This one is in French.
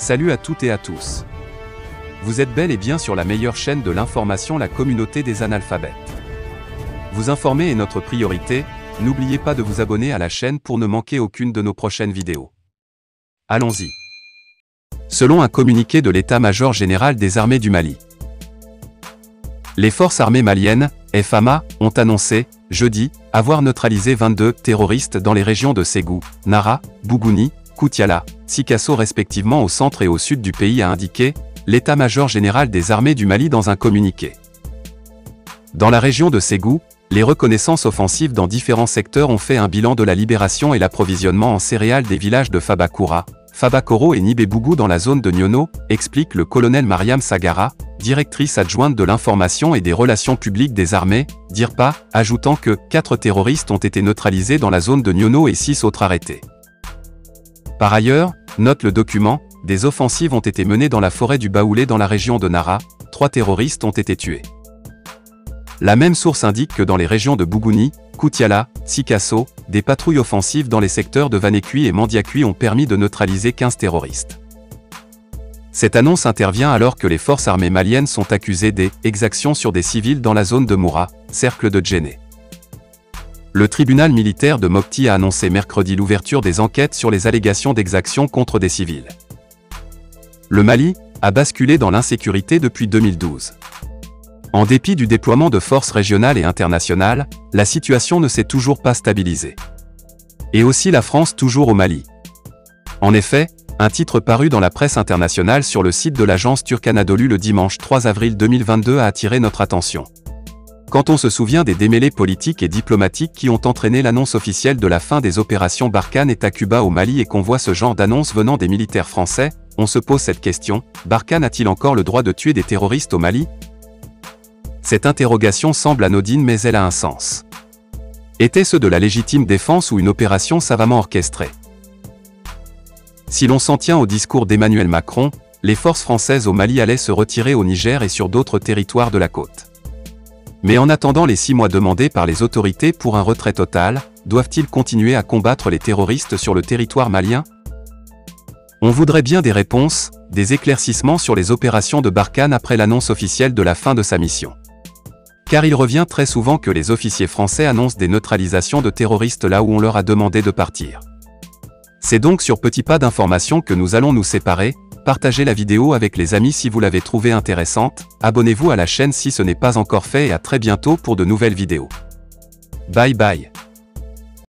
Salut à toutes et à tous. Vous êtes bel et bien sur la meilleure chaîne de l'information, la communauté des analphabètes. Vous informer est notre priorité, n'oubliez pas de vous abonner à la chaîne pour ne manquer aucune de nos prochaines vidéos. Allons-y. Selon un communiqué de l'état-major général des armées du Mali, les forces armées maliennes, FAMA, ont annoncé, jeudi, avoir neutralisé 22 terroristes dans les régions de Ségou, Nara, Bougouni, Koutiala, Sikasso respectivement au centre et au sud du pays, a indiqué l'état-major général des armées du Mali dans un communiqué. Dans la région de Ségou, les reconnaissances offensives dans différents secteurs ont fait un bilan de la libération et l'approvisionnement en céréales des villages de Fabakoura, Fabakoro et Nibé-Bougou dans la zone de Niono, explique le colonel Mariam Sagara, directrice adjointe de l'information et des relations publiques des armées, DIRPA, ajoutant que 4 terroristes ont été neutralisés dans la zone de Niono et 6 autres arrêtés. Par ailleurs, note le document, des offensives ont été menées dans la forêt du Baoulé dans la région de Nara, 3 terroristes ont été tués. La même source indique que dans les régions de Bougouni, Koutiala, Sikasso, des patrouilles offensives dans les secteurs de Vanékui et Mandiakui ont permis de neutraliser 15 terroristes. Cette annonce intervient alors que les forces armées maliennes sont accusées d'exactions sur des civils dans la zone de Moura, cercle de Djenné. Le tribunal militaire de Mopti a annoncé mercredi l'ouverture des enquêtes sur les allégations d'exactions contre des civils. Le Mali a basculé dans l'insécurité depuis 2012. En dépit du déploiement de forces régionales et internationales, la situation ne s'est toujours pas stabilisée. Et aussi la France toujours au Mali. En effet, un titre paru dans la presse internationale sur le site de l'agence turque Anadolu le dimanche 3 avril 2022 a attiré notre attention. Quand on se souvient des démêlés politiques et diplomatiques qui ont entraîné l'annonce officielle de la fin des opérations Barkhane et Takuba au Mali et qu'on voit ce genre d'annonce venant des militaires français, on se pose cette question, Barkhane a-t-il encore le droit de tuer des terroristes au Mali? Cette interrogation semble anodine mais elle a un sens. Était-ce de la légitime défense ou une opération savamment orchestrée? Si l'on s'en tient au discours d'Emmanuel Macron, les forces françaises au Mali allaient se retirer au Niger et sur d'autres territoires de la côte. Mais en attendant les 6 mois demandés par les autorités pour un retrait total, doivent-ils continuer à combattre les terroristes sur le territoire malien? On voudrait bien des réponses, des éclaircissements sur les opérations de Barkhane après l'annonce officielle de la fin de sa mission. Car il revient très souvent que les officiers français annoncent des neutralisations de terroristes là où on leur a demandé de partir. C'est donc sur petit pas d'information que nous allons nous séparer. Partagez la vidéo avec les amis si vous l'avez trouvée intéressante, abonnez-vous à la chaîne si ce n'est pas encore fait et à très bientôt pour de nouvelles vidéos. Bye bye.